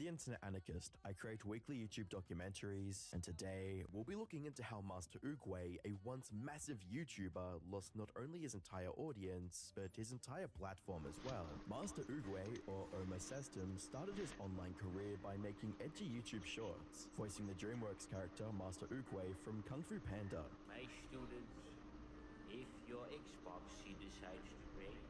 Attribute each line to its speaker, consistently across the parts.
Speaker 1: the Internet Anarchist. I create weekly YouTube documentaries, and today we'll be looking into how Master Oogway, a once massive YouTuber, lost not only his entire audience, but his entire platform as well. Master Oogway, or Oma Sestum, started his online career by making edgy YouTube shorts, voicing the DreamWorks character Master Oogway from Kung Fu Panda.
Speaker 2: My students, if your Xbox decides to break,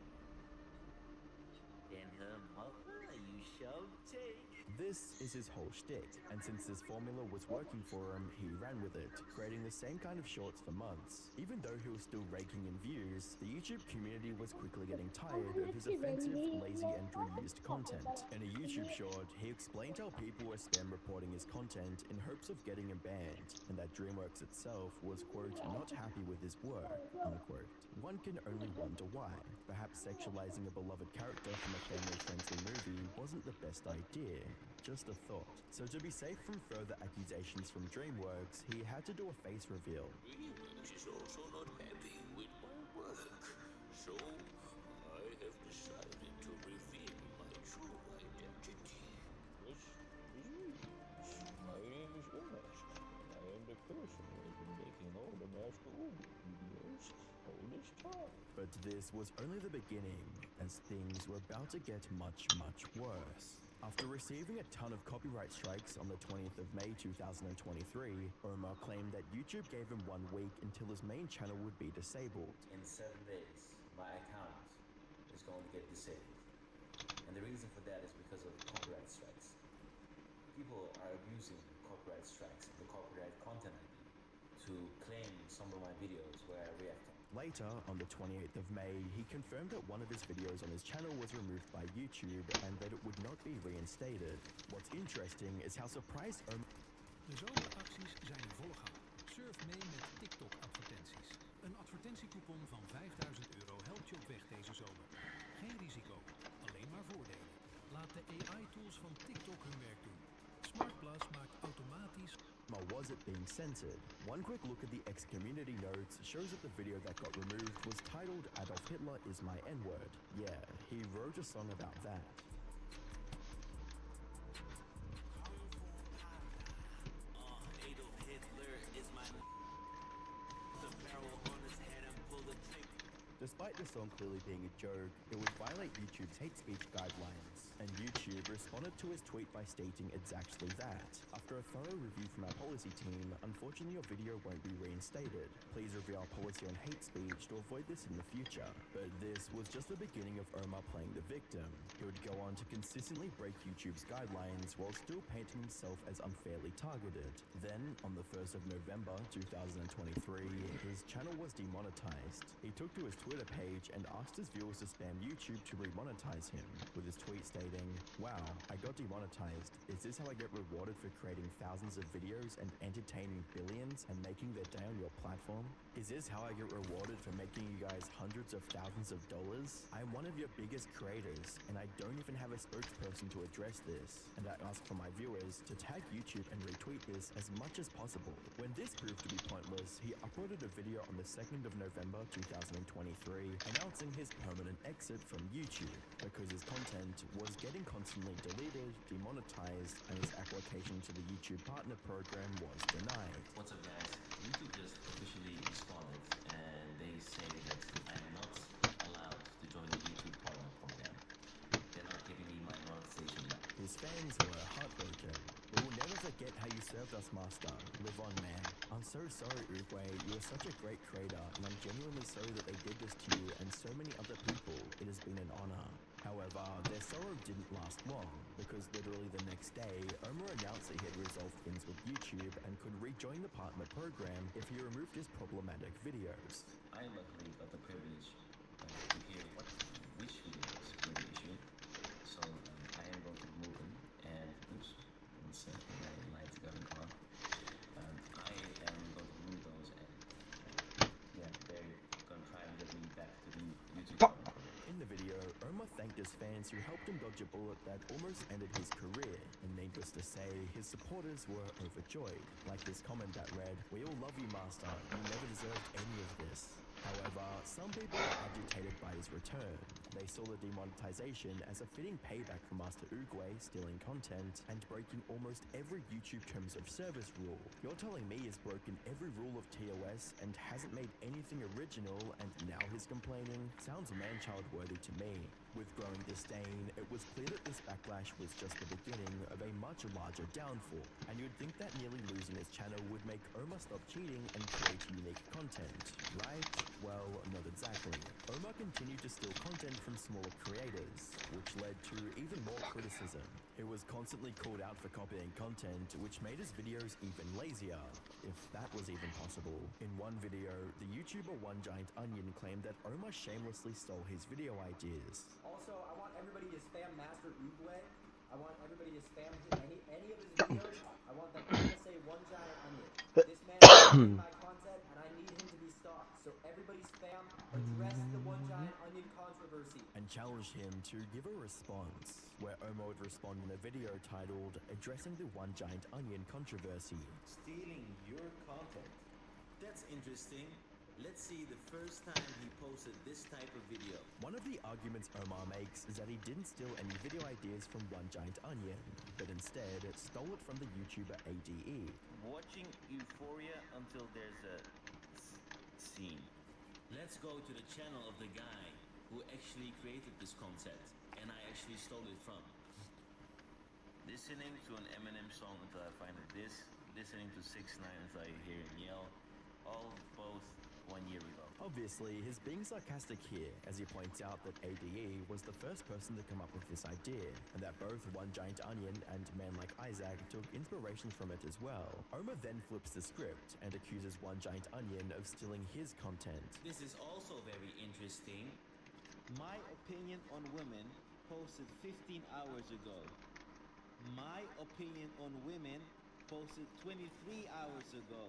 Speaker 2: then her mother you shall take.
Speaker 1: This is his whole shtick, and since this formula was working for him, he ran with it, creating the same kind of shorts for months. Even though he was still raking in views, the YouTube community was quickly getting tired of his offensive, lazy, and reused content. In a YouTube short, he explained how people were spam reporting his content in hopes of getting him banned, and that DreamWorks itself was, quote, not happy with his work, unquote. One can only wonder why. Perhaps sexualizing a beloved character from a family-friendly movie wasn't the best idea. Just a thought. So to be safe from further accusations from DreamWorks, he had to do a face reveal.
Speaker 3: DreamWorks is also not happy with my work, so I have decided to reveal my true identity. This is me. My name is Ernest. I am the person who has been making all the Master Oogway videos all this time.
Speaker 1: But this was only the beginning, as things were about to get much, much worse. After receiving a ton of copyright strikes on the 20th of May 2023, Omar claimed that YouTube gave him 1 week until his main channel would be disabled.
Speaker 4: In 7 days, my account is going to get disabled. And the reason for that is because of copyright strikes. People are abusing copyright strikes, the copyright content ID, to claim some of my videos where I react.
Speaker 1: Later, on the 28th of May, he confirmed that one of his videos on his channel was removed by YouTube and that it would not be reinstated. What's interesting is how surprised Omar...
Speaker 5: De zomeracties zijn in volle gang. Surf mee met TikTok-advertenties. Een advertentiecoupon van €5000 helpt je op weg deze zomer. Geen risico, alleen maar voordelen. Laat de AI-tools van TikTok hun werk doen. Smart Plus maakt automatisch...
Speaker 1: Was it being censored? One quick look at the X-community notes shows that the video that got removed was titled Adolf Hitler is my N-word. Yeah, he wrote a song about that.
Speaker 3: Adolf Hitler is my... The barrel on his head and pull the trigger.
Speaker 1: Despite the song clearly being a joke, it would violate YouTube's hate speech guidelines, and YouTube responded to his tweet by stating exactly that. After a thorough review from our policy team, unfortunately your video won't be reinstated. Please review our policy on hate speech to avoid this in the future. But this was just the beginning of Omar playing the victim. He would go on to consistently break YouTube's guidelines while still painting himself as unfairly targeted. Then, on the 1st of November 2023, his channel was demonetized. He took to his Twitter page and asked his viewers to spam YouTube to remonetize him, with his tweet stating, "Wow, I got demonetized. Is this how I get rewarded for creating thousands of videos and entertaining billions and making their day on your platform? Is this how I get rewarded for making you guys hundreds of thousands of dollars? I am one of your biggest creators, and I don't even have a spokesperson to address this, and I ask for my viewers to tag YouTube and retweet this as much as possible." When this proved to be pointless, he uploaded a video on the 2nd of November 2023 announcing his permanent exit from YouTube because his content was getting constantly deleted, demonetized, and his application to the YouTube Partner Program was denied.
Speaker 4: What's up, guys? YouTube just officially responded and they say that I'm not allowed to join the YouTube Partner Program. They're not giving me my monetization back.
Speaker 1: His fans were heartbroken. "We will never forget how you served us, Master. Live on, man. I'm so sorry, Oogway. You are such a great creator, and I'm genuinely sorry that they did this to you and so many other people. It has been an honor." However, their sorrow didn't last long, because literally the next day, Omar announced that he had resolved things with YouTube and could rejoin the partner program if he removed his problematic videos.
Speaker 4: I luckily got the privilege to hear which videos were the issue, so I am going to remove them, and oops, one second, my lights got on. I am going to remove those, and yeah, they're going to try and get me back to the YouTube channel.
Speaker 1: In the video, Omar thanked his fans who helped him dodge a bullet that almost ended his career, and needless to say, his supporters were overjoyed. Like this comment that read, "We all love you, Master. You never deserved any of this." However, some people were agitated by his return. They saw the demonetization as a fitting payback for Master Uguay stealing content and breaking almost every YouTube Terms of Service rule. You're telling me he's broken every rule of TOS and hasn't made anything original, and now he's complaining? Sounds man-child worthy to me. With growing disdain, it was clear that this backlash was just the beginning of a much larger downfall, and you'd think that nearly losing his channel would make Omar stop cheating and create unique content, right? Well, not exactly. Omar continued to steal content from smaller creators, which led to even more criticism. He was constantly called out for copying content, which made his videos even lazier, if that was even possible. In one video, the YouTuber One Giant Onion claimed that Omar shamelessly stole his video ideas.
Speaker 6: Also, I want everybody to spam Master Uguay. I want everybody to spam any of his videos. I want them all to say One Giant Onion. This man is stealing my content, and I need him to be stopped. So everybody spam, address the One Giant Onion controversy.
Speaker 1: And challenged him to give a response, where Omar would respond in a video titled Addressing the One Giant Onion Controversy.
Speaker 7: Stealing your content. That's interesting. Let's see the first time he posted this type of video.
Speaker 1: One of the arguments Omar makes is that he didn't steal any video ideas from One Giant Onion, but instead stole it from the YouTuber ADE.
Speaker 7: Watching Euphoria until there's a scene. Let's go to the channel of the guy who actually created this concept, and I actually stole it from. Listening to an Eminem song until I find it this, listening to 6ix9ine until I hear him yell, all both 1 year ago.
Speaker 1: Obviously, he's being sarcastic here, as he points out that ADE was the first person to come up with this idea, and that both One Giant Onion and Man Like Isaac took inspiration from it as well. Omar then flips the script and accuses One Giant Onion of stealing his content.
Speaker 7: This is also very interesting. My opinion on women posted 15 hours ago. My opinion on women posted 23 hours ago.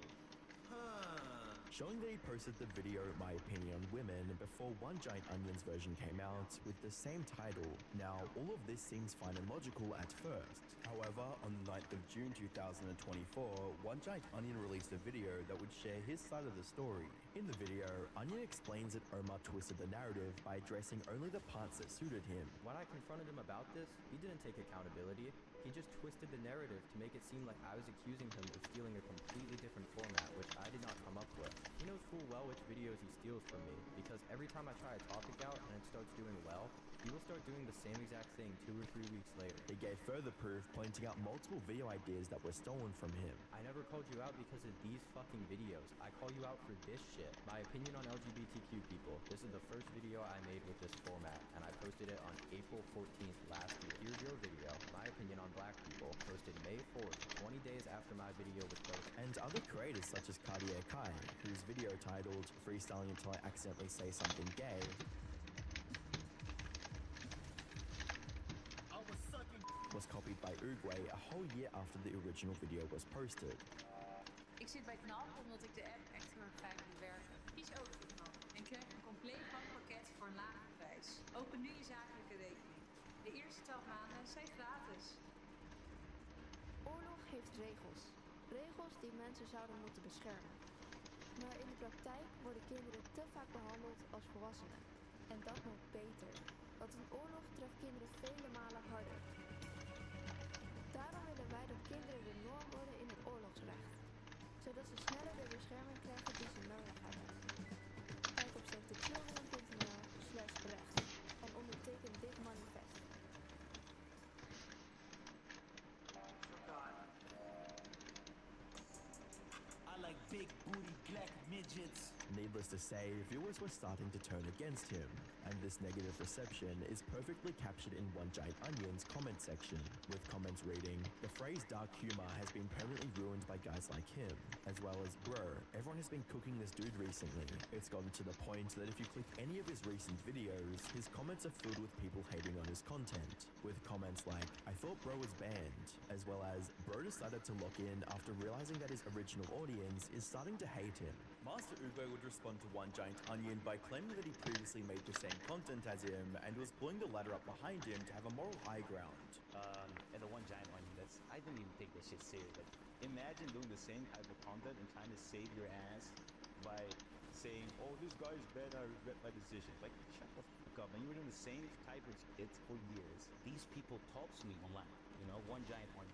Speaker 1: Showing that he posted the video My Opinion on Women before One Giant Onion's version came out with the same title. Now, all of this seems fine and logical at first. However, on the 9th of June 2024, One Giant Onion released a video that would share his side of the story. In the video, Onion explains that Omar twisted the narrative by addressing only the parts that suited him.
Speaker 6: When I confronted him about this, he didn't take accountability. He just twisted the narrative to make it seem like I was accusing him of stealing a completely different format, which I did not come up with. He knows full well which videos he steals from me, because every time I try a topic out and it starts doing well, he will start doing the same exact thing 2 or 3 weeks later.
Speaker 1: He gave further proof, pointing out multiple video ideas that were stolen from him.
Speaker 6: I never called you out because of these fucking videos. I call you out for this shit. My opinion on LGBTQ people. This is the first video I made with this format, and I posted it on April 14th last year. Here's your video. My opinion on black people. Posted May 4th, 20 days after my video was posted.
Speaker 1: And other creators such as Cartier Kai, whose video titled Freestyling Until I Accidentally Say Something Gay was copied by Uguay a whole year after the original video was posted.
Speaker 8: Ik zit bij Knap omdat ik de app echt heel erg fijn vind werken. Kies ook voor Knap en krijg een compleet bankpakket voor een lage prijs. Open nu je zakelijke rekening. De eerste 12 maanden zijn gratis.
Speaker 9: Oorlog heeft regels. Regels die mensen zouden moeten beschermen. Maar in de praktijk worden kinderen te vaak behandeld als volwassenen. En dat nog beter. Want een oorlog treft kinderen vele malen harder. Daarom willen wij dat kinderen de norm worden in het oorlogsrecht. Zodat ze sneller de bescherming krijgen die ze nodig hebben. Kijk op savethechildren.nl/recht en onderteken dit manifest.
Speaker 7: I like big booty black midgets.
Speaker 1: Needless to say, viewers were starting to turn against him, and this negative reception is perfectly captured in One Giant Onion's comment section, with comments reading, "The phrase dark humor has been permanently ruined by guys like him," as well as, "Bro, everyone has been cooking this dude recently." It's gotten to the point that if you click any of his recent videos, his comments are filled with people hating on his content, with comments like, "I thought bro was banned," as well as, "Bro decided to lock in after realizing that his original audience is starting to hate him." Master Uguay would respond to One Giant Onion by claiming that he previously made the same content as him and was pulling the ladder up behind him to have a moral high ground.
Speaker 10: And the One Giant Onion, I don't even take that shit serious. Like, imagine doing the same type of content and trying to save your ass by saying, "Oh, this guy's bad. I regret my decision." Like, shut the fuck up, man. You were doing the same type of shit for years. These people talk to me online. You know, one giant one.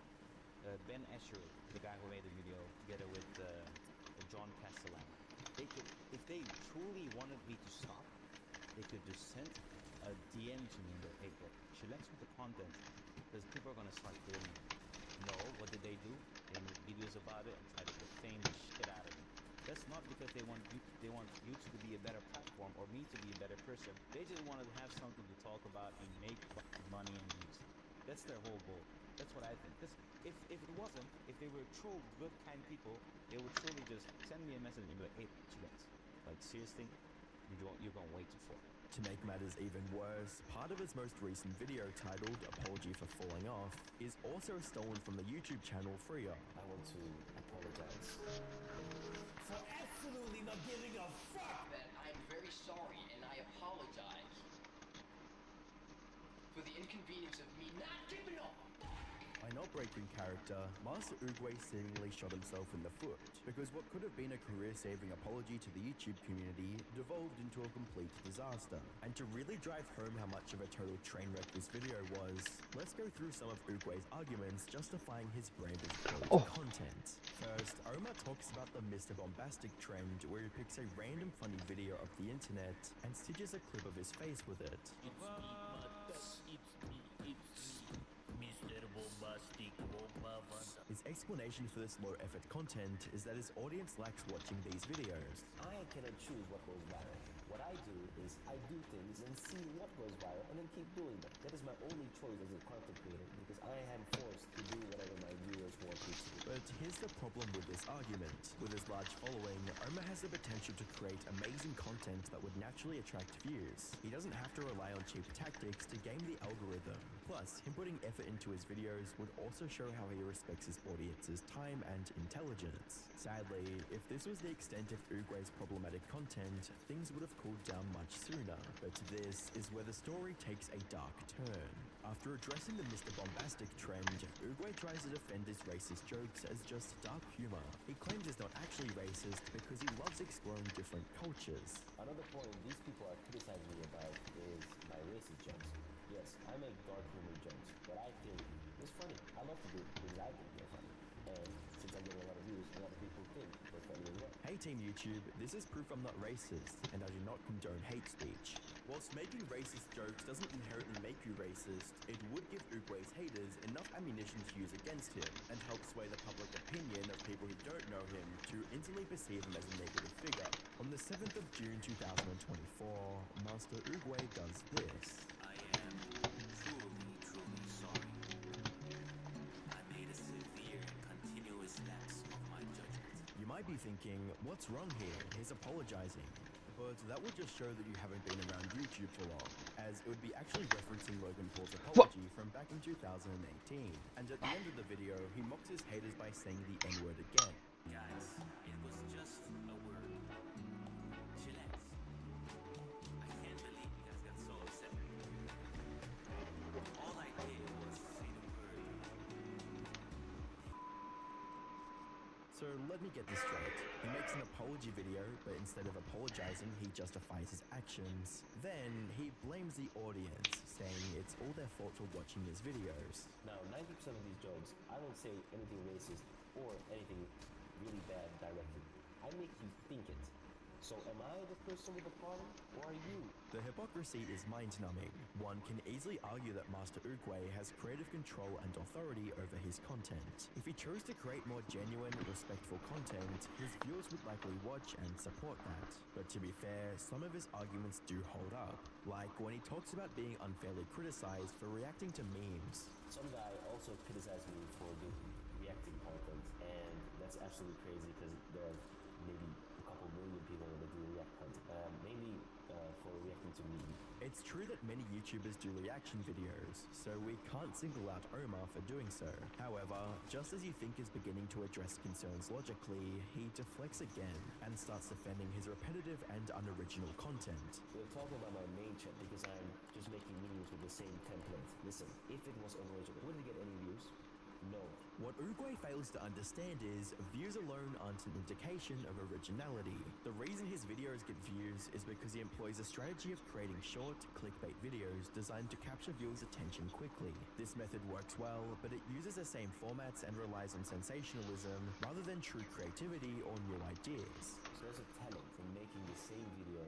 Speaker 10: Ben Escher, the guy who made the video, together with John Castellan. They could, if they truly wanted me to stop, they could just send a DM to me and go, "Hey, bro, chillax with the content, because people are gonna start killing you." No, what did they do? They made videos about it and tried to defame the shit out of me. That's not because they want YouTube to be a better platform or me to be a better person. They just wanted to have something to talk about and make fucking money and views. That's their whole goal. That's what I think. Because if it wasn't, if they were true, good, kind people, they would surely just send me a message and be like, "Hey, chillax. Like, seriously, you're gonna wait for it."
Speaker 1: To make matters even worse, part of his most recent video titled Apology for Falling Off is also stolen from the YouTube channel Freya.
Speaker 4: I want to apologize.
Speaker 11: For absolutely not giving a fuck! That I'm very sorry and I apologize for the inconvenience of me not giving a fuck!
Speaker 1: By not breaking character, Master Oogway seemingly shot himself in the foot, because what could have been a career-saving apology to the YouTube community devolved into a complete disaster. And to really drive home how much of a total train wreck this video was, let's go through some of Oogway's arguments justifying his brand of quality content. First, Omar talks about the Mr. Bombastic trend, where he picks a random funny video of the internet and stitches a clip of his face with it. His explanation for this low-effort content is that his audience likes watching these videos.
Speaker 4: I cannot choose what goes viral. What I do is I do things and see what goes viral and then keep doing them. That is my only choice as a content creator because I am forced to do whatever my viewers want me to.
Speaker 1: But here's the problem with this argument. With his large following, Omar has the potential to create amazing content that would naturally attract views. He doesn't have to rely on cheap tactics to game the algorithm. Plus, him putting effort into his videos would also show how he respects his audience's time and intelligence. Sadly, if this was the extent of Oogway's problematic content, things would have cooled down much sooner. But this is where the story takes a dark turn. After addressing the Mr. Bombastic trend, Oogway tries to defend his racist jokes as just dark humor. He claims it's not actually racist because he loves exploring different cultures.
Speaker 4: Another point these people are criticizing me about is my racist jokes. Yes, I make dark humor jokes, but I think it's funny. I love to do things I think they're funny. And since I'm getting a lot of views, a lot of people think they're funny as well.
Speaker 1: Hey Team YouTube, this is proof I'm not racist, and I do not condone hate speech. Whilst making racist jokes doesn't inherently make you racist, it would give Oogway's haters enough ammunition to use against him, and help sway the public opinion of people who don't know him to instantly perceive him as a negative figure. On the 7th of June 2024, Master Oogway does this.
Speaker 3: I am truly sorry. I made a severe and continuous lapse of my judgment.
Speaker 1: You might be thinking, what's wrong here? He's apologizing. But that would just show that you haven't been around YouTube for long, as it would be actually referencing Logan Paul's apology from back in 2018. And at the end of the video, he mocks his haters by saying the N-word again.
Speaker 3: Guys, it was just a word. Chillax. I can't believe you guys got so upset. All I did was say the word.
Speaker 1: So let me get this straight. He makes an apology video, but instead of apologizing, he justifies his actions. Then he blames the audience, saying it's all their fault for watching his videos.
Speaker 4: Now, 90% of these jokes, I don't say anything racist or anything really bad directly. I make you think it. So am I the person with the problem, or are you?
Speaker 1: The hypocrisy is mind-numbing. One can easily argue that Master Oogway has creative control and authority over his content. If he chose to create more genuine, respectful content, his viewers would likely watch and support that. But to be fair, some of his arguments do hold up. Like when he talks about being unfairly criticized for reacting to memes.
Speaker 4: Some guy also criticized me for doing reacting content, and that's absolutely crazy because there are maybe a couple million people that do react content, mainly for reacting to memes.
Speaker 1: It's true that many YouTubers do reaction videos, so we can't single out Omar for doing so. However, just as you think he's beginning to address concerns logically, he deflects again and starts defending his repetitive and unoriginal content.
Speaker 4: We're talking about my main chat because I'm just making memes with the same template. Listen, if it was original, would it get any views? No.
Speaker 1: What What Uruguay fails to understand is views alone aren't an indication of originality. The reason his videos get views is because he employs a strategy of creating short, clickbait videos designed to capture viewers' attention quickly. This method works well, but it uses the same formats and relies on sensationalism rather than true creativity or new ideas.
Speaker 4: So there's a talent in making the same video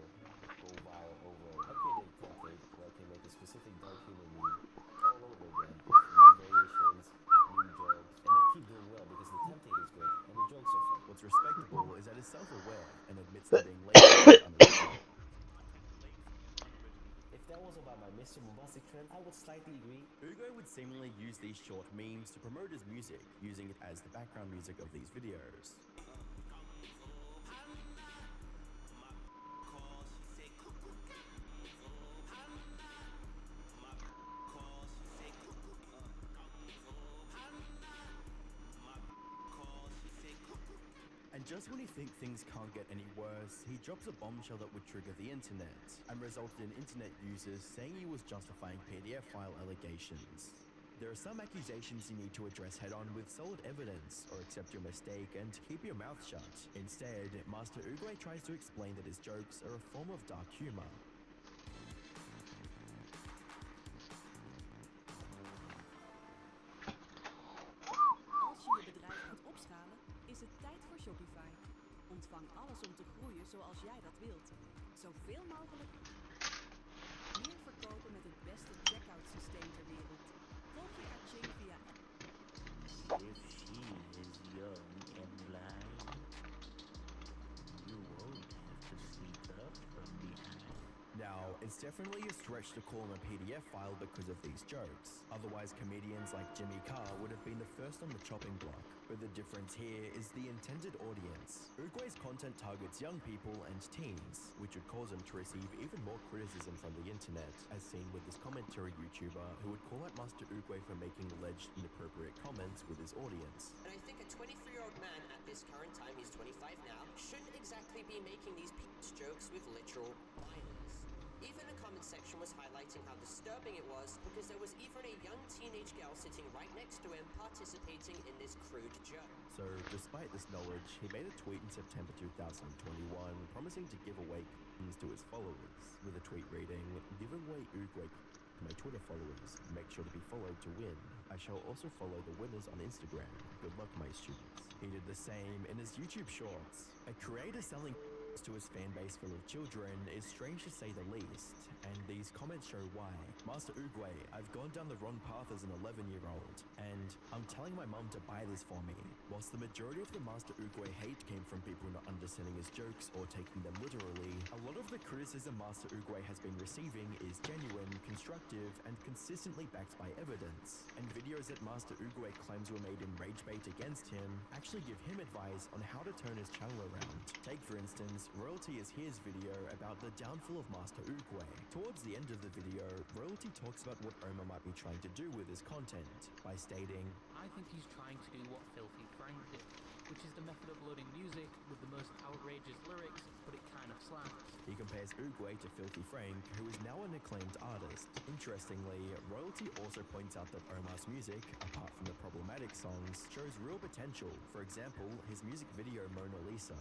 Speaker 4: go viral over. I created a template where I can make a specific dark humor meme all over again with new variations, new jokes, and they keep doing well because the template is good and the jokes are fun.
Speaker 1: What's respectable is that he's self-aware and admits to being lazy and unoriginal.
Speaker 4: If that was about my Mr. Bombastic trend, I would slightly agree.
Speaker 1: Uruguay would seemingly use these short memes to promote his music, using it as the background music of these videos. And just when you think things can't get any worse, he drops a bombshell that would trigger the internet, and resulted in internet users saying he was justifying PDF file allegations. There are some accusations you need to address head-on with solid evidence, or accept your mistake and keep your mouth shut. Instead, Master Uruguay tries to explain that his jokes are a form of dark humor.
Speaker 12: Als je je bedrijf gaat opschalen, is het tijd voor Shopify. Ontvang alles om te groeien zoals jij dat wilt. Zoveel mogelijk meer verkopen met het beste checkout systeem ter wereld. Volg je Kaching via
Speaker 2: If she is young and blind, you won't have to sneak up from behind.
Speaker 1: Now, it's definitely a stretch to call him a PDF file because of these jokes. Otherwise, comedians like Jimmy Carr would have been the first on the chopping block. But the difference here is the intended audience. Uruguay's content targets young people and teens, which would cause him to receive even more criticism from the internet, as seen with this commentary YouTuber who would call out Master Uruguay for making alleged inappropriate comments with his audience.
Speaker 11: And I think a 23-year-old man at this current time, he's 25 now, shouldn't exactly be making these jokes with literal violence. Even the comment section was highlighting how disturbing it was because there was even a young teenage girl sitting right next to him participating in this crude joke.
Speaker 1: So, despite this knowledge, he made a tweet in September 2021 promising to give away pins to his followers, with a tweet reading, "Giving away Uruguay to my Twitter followers. Make sure to be followed to win. I shall also follow the winners on Instagram. Good luck, my students." He did the same in his YouTube shorts. A creator selling to his fan base full of children is strange to say the least, and these comments show why. Master Uruguay, I've gone down the wrong path as an 11-year-old, and I'm telling my mum to buy this for me. Whilst the majority of the Master Uruguay hate came from people not understanding his jokes or taking them literally, a lot of the criticism Master Uruguay has been receiving is genuine, constructive, and consistently backed by evidence. And videos that Master Uruguay claims were made in rage bait against him actually give him advice on how to turn his channel around. Take, for instance, Royalty is here's video about the downfall of Master Uruguay. Towards the end of the video, Royalty talks about what Omar might be trying to do with his content by stating,
Speaker 13: I think he's trying to do what Filthy Frank did, which is the method of loading music with the most outrageous lyrics, but it kind of slaps.
Speaker 1: He compares Uruguay to Filthy Frank, who is now an acclaimed artist. Interestingly, Royalty also points out that Omar's music, apart from the problematic songs, shows real potential. For example, his music video Mona Lisa.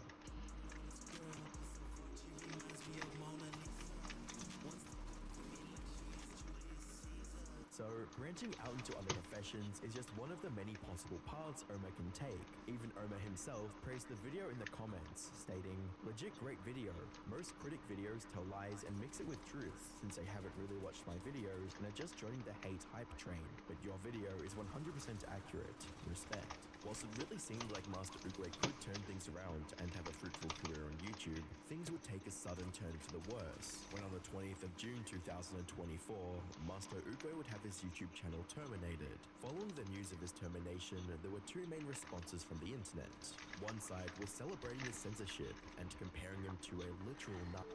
Speaker 1: So, branching out into other professions is just one of the many possible paths Omar can take. Even Omar himself praised the video in the comments, stating, "Legit great video. Most critic videos tell lies and mix it with truth, since they haven't really watched my videos and are just joining the hate hype train. But your video is 100% accurate. Respect." Whilst it really seemed like Master Uruguay could turn things around and have a fruitful career on YouTube, things would take a sudden turn to the worse, when on the 20th of June 2024, Master Uruguay would have his YouTube channel terminated. Following the news of his termination, there were two main responses from the internet. One side was celebrating his censorship and comparing him to a literal nut.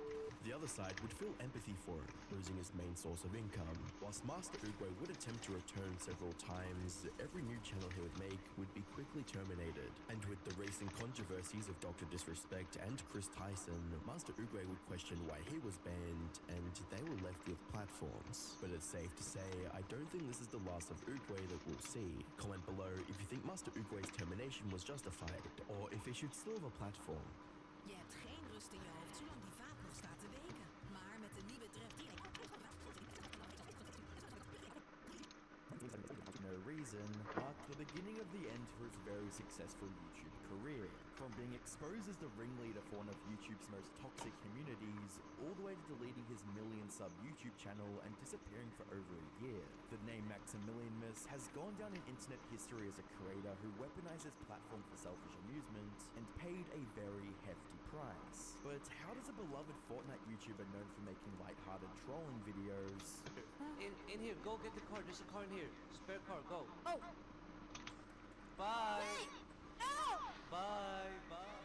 Speaker 1: The other side would feel empathy for him, losing his main source of income. Whilst Master Uruguay would attempt to return several times, every new channel he would make would be quickly terminated. And with the recent controversies of Dr. Disrespect and Chris Tyson, Master Uruguay would question why he was banned, and they were left with platforms. But it's safe to say, I don't think this is the last of Uruguay that we'll see. Comment below if you think Master Master Oogway's termination was justified, or if he should still have a platform.
Speaker 12: Je hebt geen rust in je hoofd zolang die vaat nog staat te weken. Maar met de nieuwe Tref
Speaker 1: No Reason marked the beginning of the end for his very successful YouTube career. From being exposed as the ringleader for one of YouTube's most toxic communities, all the way to deleting his million-sub YouTube channel and disappearing for over a year. The name Maximilian Miss has gone down in internet history as a creator who weaponized his platform for selfish amusement and paid a very hefty price. But how does a beloved Fortnite YouTuber known for making lighthearted trolling videos
Speaker 14: In here, go get the car. There's a car in here. Spare car, go.
Speaker 12: Oh!
Speaker 14: Bye!
Speaker 12: Wait! No!
Speaker 14: Bye, bye.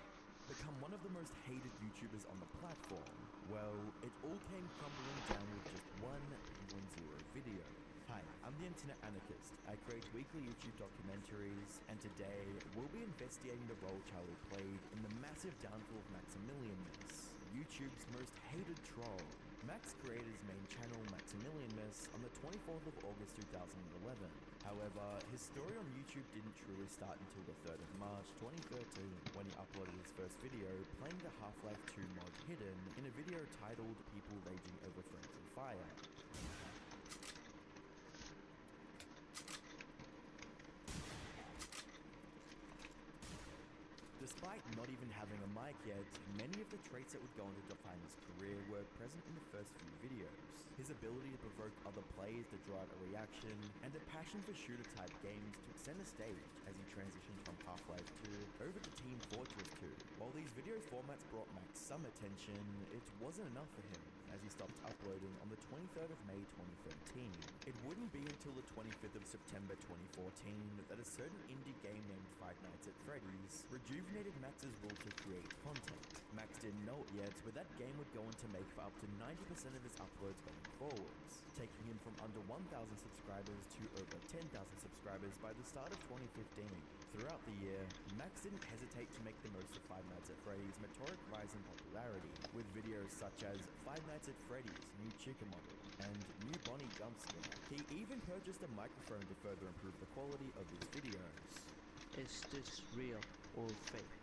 Speaker 1: become one of the most hated YouTubers on the platform? Well, it all came crumbling down with just one 1-0 video. Hi, I'm the Internet Anarchist. I create weekly YouTube documentaries, and today we'll be investigating the role Charlie played in the massive downfall of Maximilian Miss, YouTube's most hated troll. Max created his main channel, Maximilian Miss, on the 24th of August 2011. However, his story on YouTube didn't truly start until the 3rd of March 2013, when he uploaded his first video playing the Half-Life 2 mod Hidden in a video titled People Raging Over Friendly Fire. Despite not even having a mic yet, many of the traits that would go on to define his career were present in the first few videos. His ability to provoke other players to draw out a reaction, and a passion for shooter-type games took center stage as he transitioned from Half-Life 2 over to Team Fortress 2. While these video formats brought Max some attention, it wasn't enough for him, as he stopped uploading on the 23rd of May 2013. It wouldn't be until the 25th of September 2014 that a certain indie game named Five Nights at Freddy's rejuvenated Max's will to create content. Max didn't know it yet, but that game would go on to make for up to 90% of his uploads going forwards, taking him from under 1,000 subscribers to over 10,000 subscribers by the start of 2015. Throughout the year, Max didn't hesitate to make the most of Five Nights at Freddy's meteoric rise in popularity, with videos such as Five Nights at Freddy's New Chica Model and New Bonnie Jumpscare. He even purchased a microphone to further improve the quality of his videos.
Speaker 14: Is this real or fake?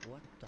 Speaker 14: What the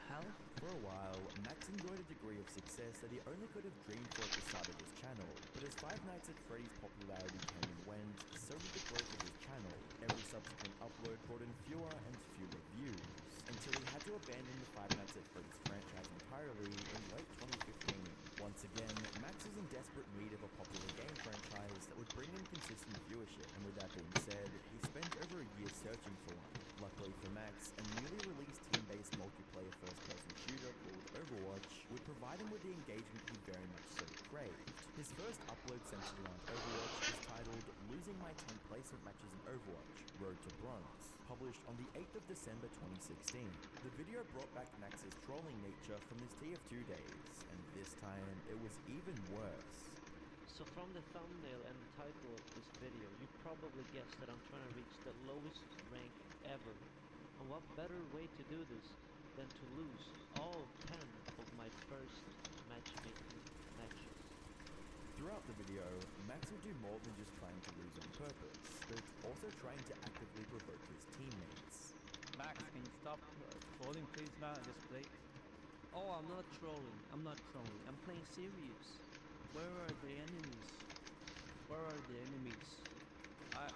Speaker 14: hell?
Speaker 1: For a while, Max enjoyed a degree of success that he only could have dreamed for at the start of his channel. But as Five Nights at Freddy's popularity came and went, so did the growth of his channel. Every subsequent upload brought in fewer and fewer views, until he had to abandon the Five Nights at Freddy's franchise entirely in late 2015. Once again, Max was in desperate need of a popular game franchise that would bring in consistent viewership, and with that being said, he spent over a year searching for one. Luckily for Max, a newly released team-based multiplayer first-person shooter called Overwatch would provide him with the engagement he very much so craved. His first upload centered around Overwatch is titled Losing My 10 Placement Matches in Overwatch, Road to Bronze, published on the 8th of December 2016. The video brought back Max's trolling nature from his TF2 days, and this time it was even worse.
Speaker 14: So from the thumbnail and the title of this video, you probably guessed that I'm trying to reach the lowest rank ever. And what better way to do this than to lose all 10 of my first matchmaking matches?
Speaker 1: Throughout the video, Max would do more than just trying to lose on purpose, but also trying to actively provoke his teammates.
Speaker 14: Max, can you stop trolling please, man? Just play. Oh, I'm not trolling. I'm playing serious. Where are the enemies?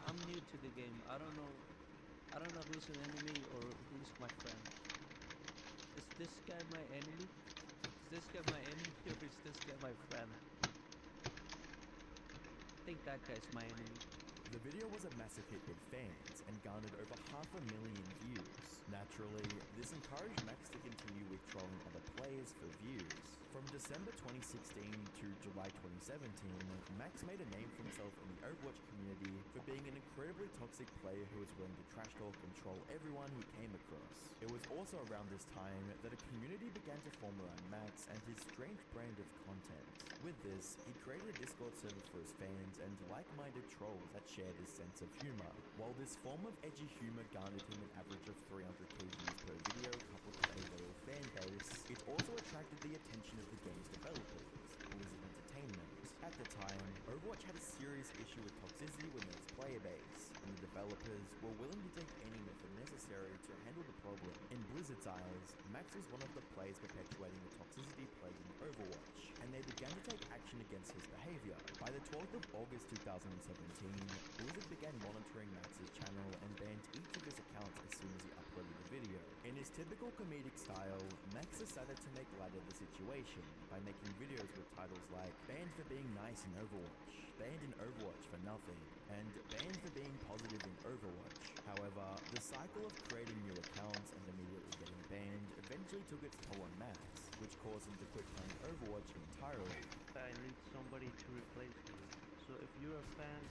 Speaker 14: I'm new to the game. I don't know who's an enemy or who's my friend. Is this guy my enemy? Or is this guy my friend? I think that guy's my enemy.
Speaker 1: The video was a massive hit with fans and garnered over 500,000 views. Naturally, this encouraged Max to continue with trolling other players for views. From December 2016 to July 2017, Max made a name for himself in the Overwatch community for being an incredibly toxic player who was willing to trash talk and troll everyone he came across. It was also around this time that a community began to form around Max and his strange brand of content. With this, he created a Discord server for his fans and like-minded trolls that shared his sense of humor. While this form of edgy humor garnered him an average of 300k views per video coupled with a loyal fan base, it also attracted the attention of the game's developers, Blizzard Entertainment. At the time, Overwatch had a serious issue with toxicity within its player base, and the developers were willing to take any method necessary to handle the problem. In Blizzard's eyes, Max was one of the players perpetuating the toxicity plaguing Overwatch, and they began to take action against his behavior. By the 12th of August 2017, Blizzard began monitoring Max's channel and banned each of his accounts as soon as he uploaded a video. In his typical comedic style, Max decided to make light of the situation by making videos with titles like "Banned for being nice in Overwatch," "Banned in Overwatch for nothing," and "Banned for being positive in Overwatch." However, the cycle of creating new accounts and immediately getting banned eventually took its toll on Max, which caused him to quit playing Overwatch entirely.
Speaker 14: I need somebody to replace me. So if you're a fan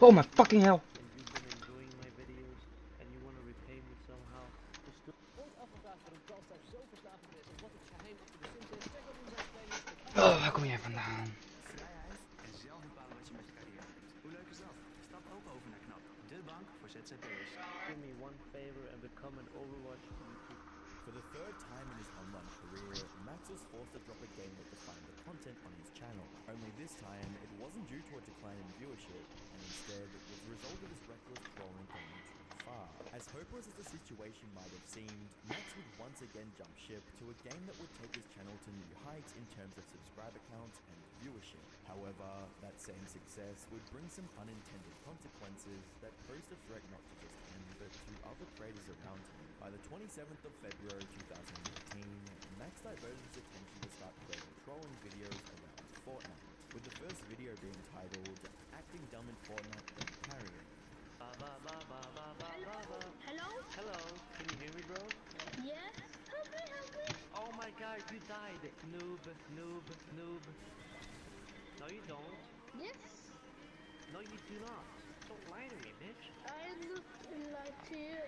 Speaker 15: Oh my fucking hell!
Speaker 14: and you've been enjoying my videos and you want to repay me somehow, just do.
Speaker 16: Ooit afgevraagd waarom Calstar zo verslavend is of wat het geheim achter de Sims is. Check dat in zijn playlist.
Speaker 15: Oh, waar kom jij vandaan?
Speaker 17: Vrijheid en zelf bepalen wat je met je carrière doet. Hoe leuk is dat? Stap ook over naar KNAP, de bank voor ZZP'ers.
Speaker 14: Do me one favor and become an Overwatch YouTuber.
Speaker 1: For the third time in his online career, Max was forced to drop a game that defined the content on his channel. Only this time, it wasn't due to a decline in viewership, and instead was the result of his reckless trolling going too far. As hopeless as the situation might have seemed, Max would once again jump ship to a game that would take his channel to new heights in terms of subscriber counts and viewership. However, that same success would bring some unintended consequences that posed a threat not to just him, but to other creators around him. By the 27th of February 2018, Max diverted his attention to start creating trolling videos around Fortnite, with the first video being titled "Acting Dumb in Fortnite Then Carrying."
Speaker 14: Hello? Hello? Can you hear me, bro?
Speaker 18: Yes? Help me, help me!
Speaker 14: Oh my god, you died! Noob, noob, noob. No, you don't.
Speaker 18: Yes?
Speaker 14: No, you do not. Don't lie to me, bitch.
Speaker 18: I look like to you.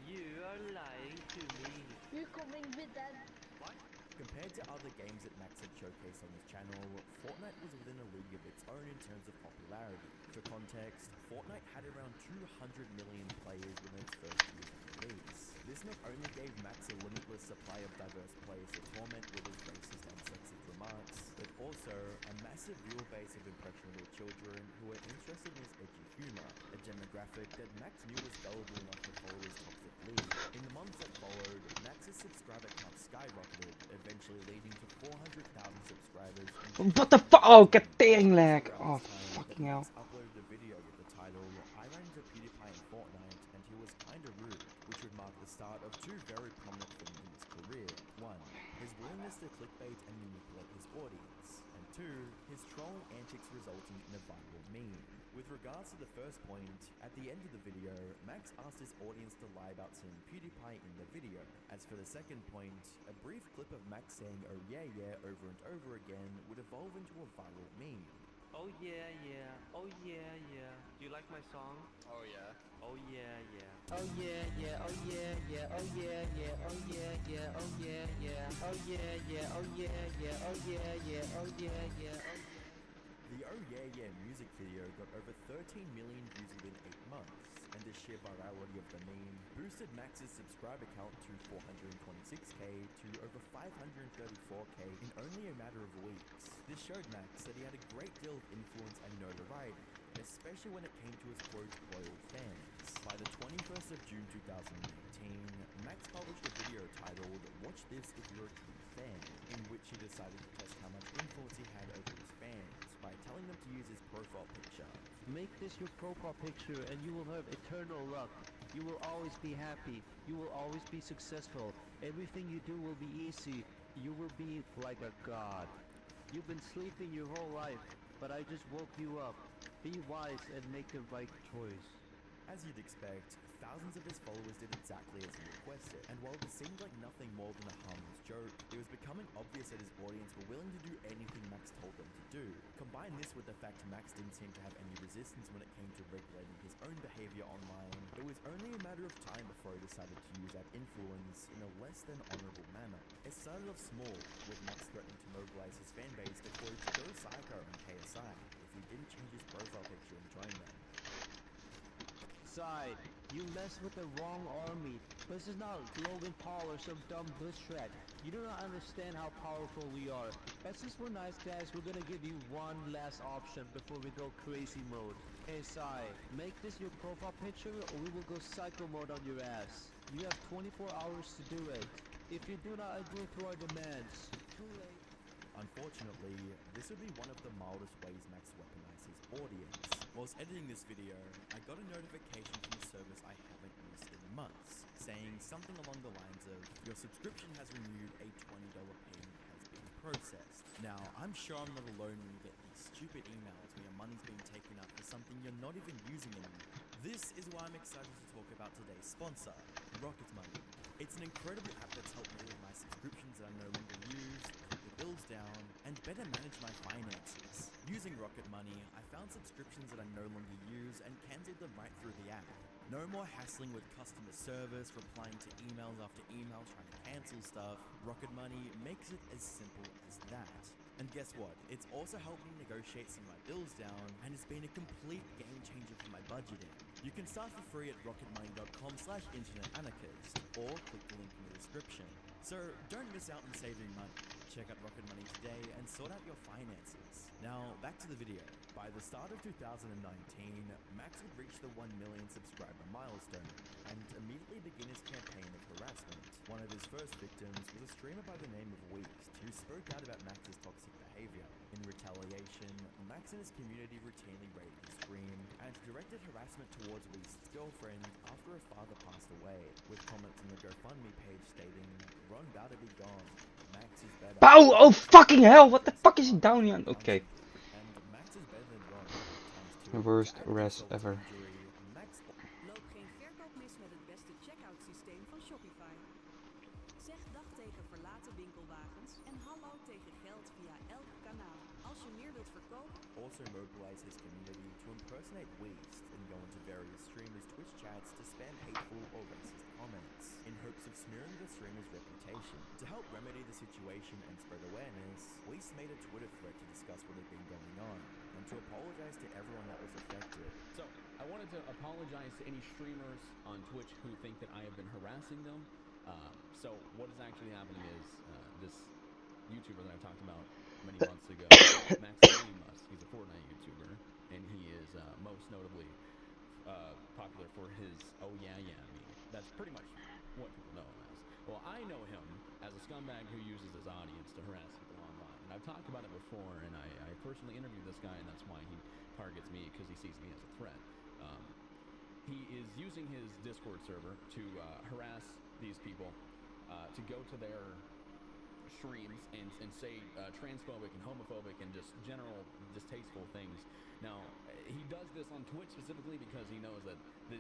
Speaker 14: You are lying to me.
Speaker 18: You're coming with that.
Speaker 14: What?
Speaker 1: Compared to other games that Max had showcased on his channel, Fortnite was within a league of its own in terms of popularity. For context, Fortnite had around 200 million players within its first year of release. This not only gave Max a limitless supply of diverse players to torment with his racist and sexist remarks, but also a massive viewer base of impressionable children who were interested in his edgy humor, a demographic that Max knew was gullible enough to follow his toxic lead. In the months that followed, Max's subscriber count skyrocketed, eventually leading to 400,000 subscribers.
Speaker 15: What the fuck? Oh, get dang lag! Oh, fucking hell.
Speaker 1: Uploaded a video with the title "I ran into PewDiePie in Fortnite and he was kinda rude," which would mark the start of two very prominent things in his career. One, his willingness to clickbait and manipulate his audience, and two, his trolling antics resulting in a viral meme. With regards to the first point, at the end of the video, Max asked his audience to lie about seeing PewDiePie in the video. As for the second point, a brief clip of Max saying "oh yeah yeah" over and over again would evolve into a viral meme.
Speaker 14: Oh yeah, yeah. Oh yeah, yeah. Do you like my song?
Speaker 6: Oh yeah.
Speaker 14: Oh yeah, yeah.
Speaker 16: Oh yeah, yeah, oh yeah, yeah, oh yeah, yeah, oh yeah, yeah, oh yeah, yeah, oh yeah, yeah, oh yeah, yeah, oh yeah, yeah, oh yeah, yeah, oh yeah.
Speaker 1: The "Oh Yeah Yeah" music video got over 13 million views within 8 months, and the sheer virality of the meme boosted Max's subscriber count to 426k to over 534k in only a matter of weeks. This showed Max that he had a great deal of influence and notoriety, especially when it came to his quote loyal fans. By the 21st of June 2018, Max published a video titled "Watch This If You're a True Fan," in which he decided to test how much influence he had over his fans by telling them to use his profile picture.
Speaker 16: Make this your profile picture and you will have eternal luck. You will always be happy. You will always be successful. Everything you do will be easy. You will be like a god. You've been sleeping your whole life, but I just woke you up. Be wise and make the right choice.
Speaker 1: As you'd expect, thousands of his followers did exactly as he requested, and while this seemed like nothing more than a harmless joke, it was becoming obvious that his audience were willing to do anything Max told them to do. Combine this with the fact Max didn't seem to have any resistance when it came to regulating his own behavior online, it was only a matter of time before he decided to use that influence in a less than honorable manner. It started off small, with Max threatening to mobilize his fanbase to quote "go psycho" on KSI if he didn't change his profile picture and join them.
Speaker 16: You mess with the wrong army. This is not Logan Paul or some dumb bush rat. You do not understand how powerful we are. As since we're nice guys, we're gonna give you one last option before we go crazy mode. Hey Sai, make this your profile picture or we will go psycho mode on your ass. You have 24 hours to do it. If you do not agree to our demands, too late.
Speaker 1: Unfortunately, this would be one of the mildest ways Max weaponizes his audience. Whilst editing this video, I got a notification from a service I haven't used in months, saying something along the lines of, your subscription has renewed, a $20 payment has been processed. Now, I'm sure I'm not alone when you get these stupid emails where your money's being taken up for something you're not even using anymore. This is why I'm excited to talk about today's sponsor, Rocket Money. It's an incredible app that's helped me with my subscriptions that I no longer use, keep the bills down, and better manage my finances. Using Rocket Money, I found subscriptions that I no longer use and cancelled them right through the app. No more hassling with customer service, replying to emails after emails, trying to cancel stuff. Rocket Money makes it as simple as that. And guess what? It's also helped me negotiate some of my bills down, and it's been a complete game changer for my budgeting. You can start for free at rocketmoney.com/internetanarchist, or click the link in the description. So don't miss out on saving money. Check out Rocket Money today and sort out your finances. Now, back to the video. By the start of 2019, Max would reach the 1 million subscriber milestone, and immediately begin his campaign of harassment. One of his first victims was a streamer by the name of Weeks, who spoke out about Max's toxic behavior. In retaliation, Max and his community routinely raided the stream, and directed harassment towards Weeks' girlfriend after her father passed away, with comments on the GoFundMe page stating, "Ron gotta be gone. Max is better."
Speaker 15: Oh fucking hell, what the fuck is he down here? Okay.
Speaker 1: And Max is better than Ron.
Speaker 15: Worst arrest ever.
Speaker 12: Loop geen verkoop mis met het beste checkout systeem van Shopify. Zeg dag tegen verlaten winkelwagens en hallo tegen geld via elk kanaal. Als je meer wilt verkopen.
Speaker 1: Also mobilize his community to impersonate Weast and go into various streamers' Twitch chats to spam hateful or racist comments, in hopes of smearing the streamer's reputation. To help remedy the situation and spread awareness, Weast made a Twitter thread to discuss what had been going on, and to apologize to everyone that was affected.
Speaker 19: So, I wanted to apologize to any streamers on Twitch who think that I have been harassing them. So what is actually happening is, this YouTuber that I talked about many months ago, Max he's a Fortnite YouTuber, and he is most notably popular for his "oh yeah yeah" meme. That's pretty much what people know him as. Well, I know him as a scumbag who uses his audience to harass people online. And I've talked about it before, and I personally interviewed this guy, and that's why he targets me, because he sees me as a threat. He is using his Discord server to harass these people, to go to their streams and say transphobic and homophobic and just general distasteful things. Now, he does this on Twitch specifically because he knows that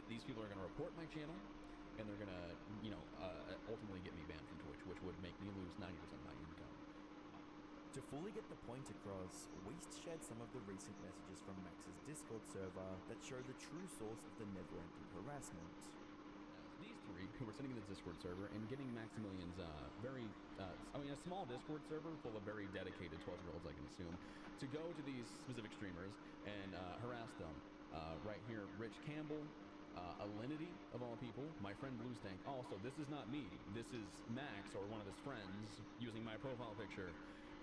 Speaker 19: these people are going to report my channel, and they're going to, ultimately get me banned from Twitch, which would make me lose 90% of my income.
Speaker 1: To fully get the point across, Weast shared some of the recent messages from Max's Discord server that show the true source of the never-ending harassment.
Speaker 19: These three who were sitting in the Discord server and getting Maximilian's a small Discord server full of very dedicated 12-year-olds, I can assume, to go to these specific streamers and harass them. Right here, Rich Campbell, Alinity, of all people, my friend Bluestank. Also, this is not me. This is Max, or one of his friends, using my profile picture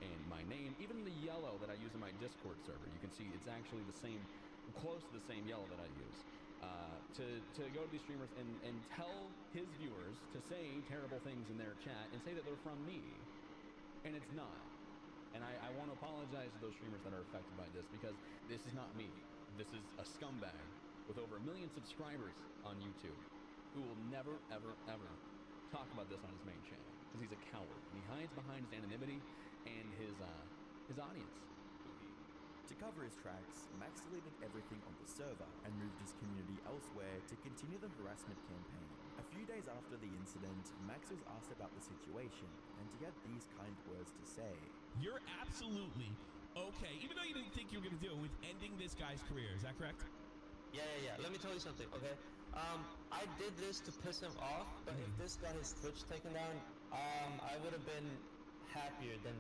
Speaker 19: and my name. Even the yellow that I use in my Discord server, you can see it's actually the same, close to the same yellow that I use. To go to these streamers and tell his viewers to say terrible things in their chat and say that they're from me. And it's not. And I want to apologize to those streamers that are affected by this, because this is not me. This is a scumbag with over 1 million subscribers on YouTube who will never, ever, ever talk about this on his main channel, because he's a coward. And he hides behind his anonymity and his audience.
Speaker 1: To cover his tracks, Max deleted everything on the server and moved his community elsewhere to continue the harassment campaign. A few days after the incident, Max was asked about the situation, and he had these kind words to say.
Speaker 20: You're absolutely okay, even though you didn't think you were going to do it, with ending this guy's career. Is that correct?
Speaker 21: Yeah. Let me tell you something, okay? I did this to piss him off, but if this got his Twitch taken down, I would have been happier than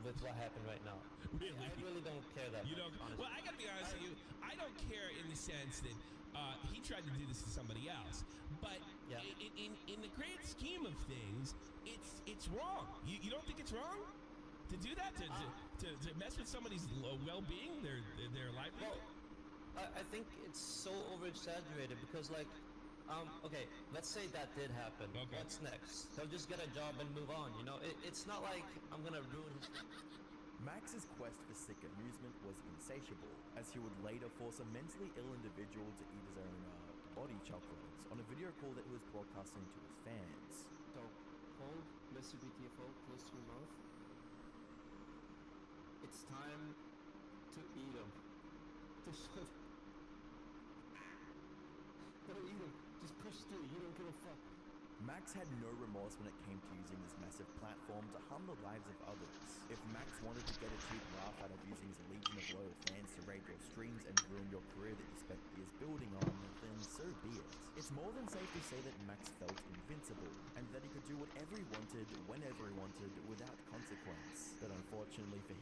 Speaker 21: with what happened right now.
Speaker 20: Really?
Speaker 21: I really don't care that much, honestly.
Speaker 20: Well, I gotta be honest with you. I don't care in the sense that he tried to do this to somebody else. But in the grand scheme of things, it's it's wrong. You don't think it's wrong to do that, to mess with somebody's well-being, their livelihood?
Speaker 21: Well, I think it's so over-exaggerated because, like, okay, let's say that did happen.
Speaker 20: Okay.
Speaker 21: What's next? He'll just get a job and move on, you know? It's not like I'm gonna ruin his...
Speaker 1: Max's quest for sick amusement was insatiable, as he would later force a mentally ill individual to eat his own body chocolates on a video call that he was broadcasting to his fans.
Speaker 5: So, hold Mr. BTFO close to your mouth. It's time to eat him. Just don't eat him. Just push through. You don't give a fuck.
Speaker 1: Max had no remorse when it came to using this massive platform to harm the lives of others. If Max wanted to get a cheap laugh out of using his legion of loyal fans to raid your streams and ruin your career that you spent years building on, then so be it. It's more than safe to say that Max felt invincible, and that he could do whatever he wanted, whenever he wanted, without consequence. But unfortunately for him,